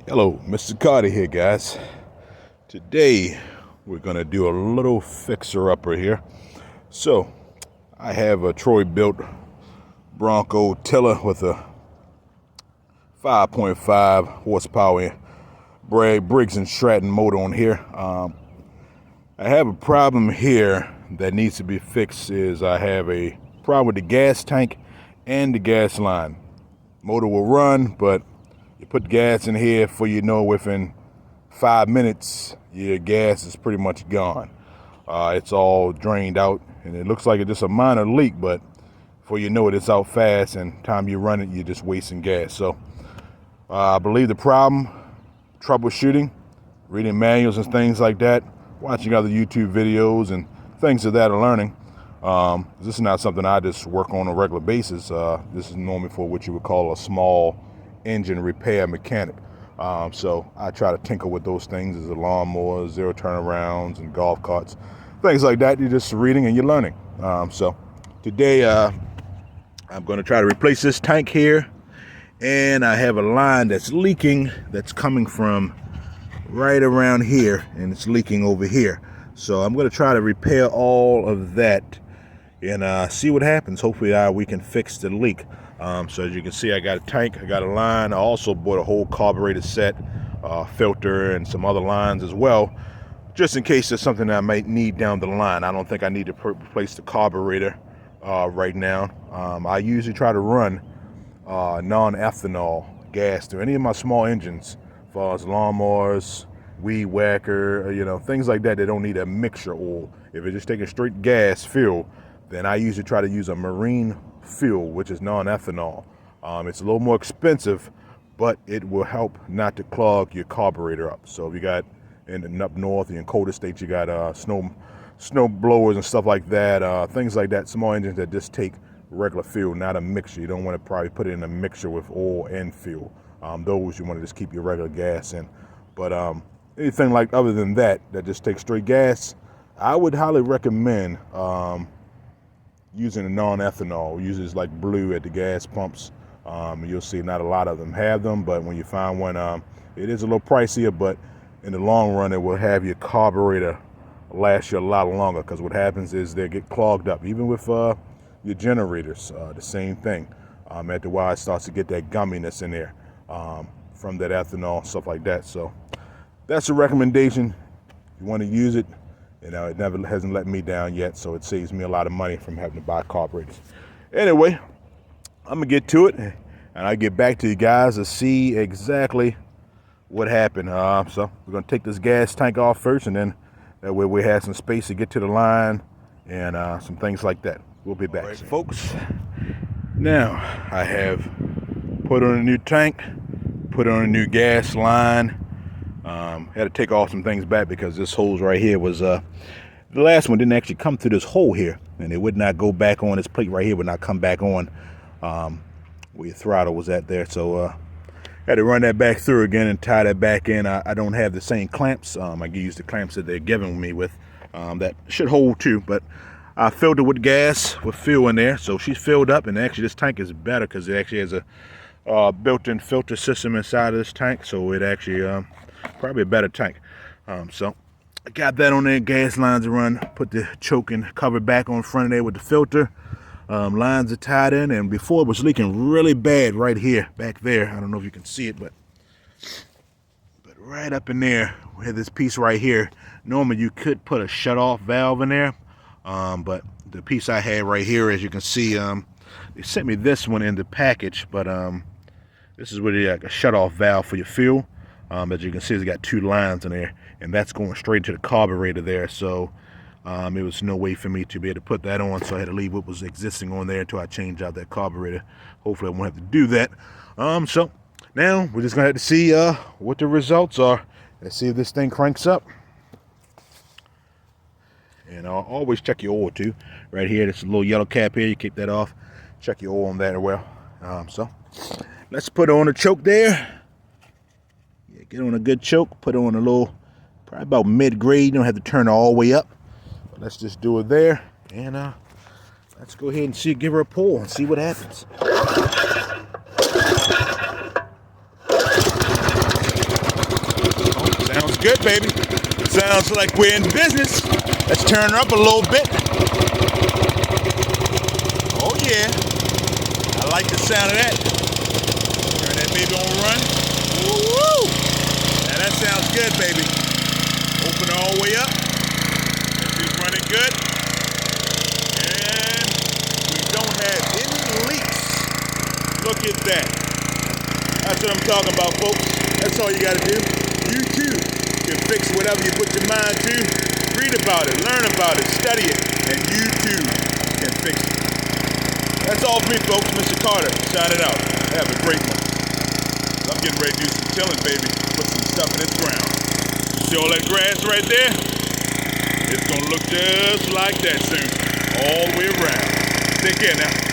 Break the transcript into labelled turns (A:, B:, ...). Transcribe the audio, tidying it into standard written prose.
A: Hello, Mr. Carter here, guys. Today we're gonna do a little fixer-upper here. So I have a Troy-built Bronco tiller with a 5.5 horsepower Briggs & Stratton motor on here. I have a problem here that needs to be fixed. Is I have a problem with the gas tank and the gas line. Motor will run, but you put gas in here, for within 5 minutes, your gas is pretty much gone. It's all drained out, and it looks like it's just a minor leak, but before you know it, it's out fast, and time you run it, you're just wasting gas. So I believe the problem, troubleshooting, reading manuals and things like that, watching other YouTube videos and things of that are learning. This is not something I just work on a regular basis. This is normally for what you would call a small engine repair mechanic. So I try to tinker with those things as lawnmowers, zero turnarounds, and golf carts, things like that. You're just reading and you're learning. So today I'm going to try to replace this tank here, and I have a line that's leaking that's coming from right around here, and it's leaking over here. So I'm going to try to repair all of that and see what happens. Hopefully we can fix the leak. So as you can see, I got a tank, I got a line. I also bought a whole carburetor set, filter, and some other lines as well, just in case there's something that I might need down the line. I don't think I need to replace the carburetor right now. I usually try to run non-ethanol gas through any of my small engines, as far as lawnmowers, weed whacker, things like that. They don't need a mixture oil. If it's just taking straight gas fuel, then I usually try to use a marine fuel, which is non-ethanol. It's a little more expensive, but it will help not to clog your carburetor up. So if you got up north, in colder states, you got snow blowers and stuff like that, things like that, small engines that just take regular fuel, not a mixture. You don't want to probably put it in a mixture with oil and fuel. Those you want to just keep your regular gas in. But anything like other than that just takes straight gas, I would highly recommend using a non-ethanol. Uses like Blue at the gas pumps. You'll see not a lot of them have them, but when you find one, it is a little pricier, but in the long run, it will have your carburetor last you a lot longer, because what happens is they get clogged up. Even with your generators, the same thing. After a while, it starts to get that gumminess in there from that ethanol, stuff like that. So that's a recommendation. If you want to use it, it never hasn't let me down yet, so it saves me a lot of money from having to buy carburetors. Anyway, I'm gonna get to it, and I'll get back to you guys to see exactly what happened. So we're gonna take this gas tank off first, and then that way we have some space to get to the line and some things like that. We'll be back. All right, folks. Now I have put on a new tank, put on a new gas line. Had to take off some things back because this hose right here was the last one didn't actually come through this hole here, and it would not go back on. This plate right here would not come back on where your throttle was at there. So had to run that back through again and tie that back in. I don't have the same clamps. I can use the clamps that they're giving me with that should hold too, but I filled it with gas with fuel in there, so she's filled up. And actually this tank is better because it actually has a built-in filter system inside of this tank, so it actually probably a better tank. So I got that on there. Gas lines are run. Put the choke and cover back on front of there with the filter. Lines are tied in, and before it was leaking really bad right here, back there. I don't know if you can see it, but right up in there, we had this piece right here. Normally you could put a shut-off valve in there, but the piece I had right here, as you can see, they sent me this one in the package, but this is really like a shut-off valve for your fuel. As you can see, it's got two lines in there, and that's going straight to the carburetor there. So it was no way for me to be able to put that on, so I had to leave what was existing on there until I change out that carburetor. Hopefully I won't have to do that. So now we're just gonna have to see what the results are. Let's see if this thing cranks up. And I'll always check your oil too. Right here, there's a little yellow cap here. You keep that off. Check your oil on that as well. So let's put on a choke there. Yeah, get on a good choke. Put on a little, probably about mid-grade. You don't have to turn it all the way up. But let's just do it there. And let's go ahead and see, give her a pull and see what happens. good, baby. Sounds like we're in business. Let's turn her up a little bit. Oh yeah. I like the sound of that. Turn that baby on run. Woo! Now that sounds good, baby. Open her all the way up. She's running good. And we don't have any leaks. Look at that. That's what I'm talking about, folks. That's all you gotta do. You too can fix whatever you put your mind to. Read about it, learn about it, study it, and you too can fix it. That's all for me, folks. Mr. Carter, signing out. Have a great one. I'm getting ready to do some tilling, baby. Put some stuff in this ground. See all that grass right there? It's gonna look just like that soon, all the way around. Take care now.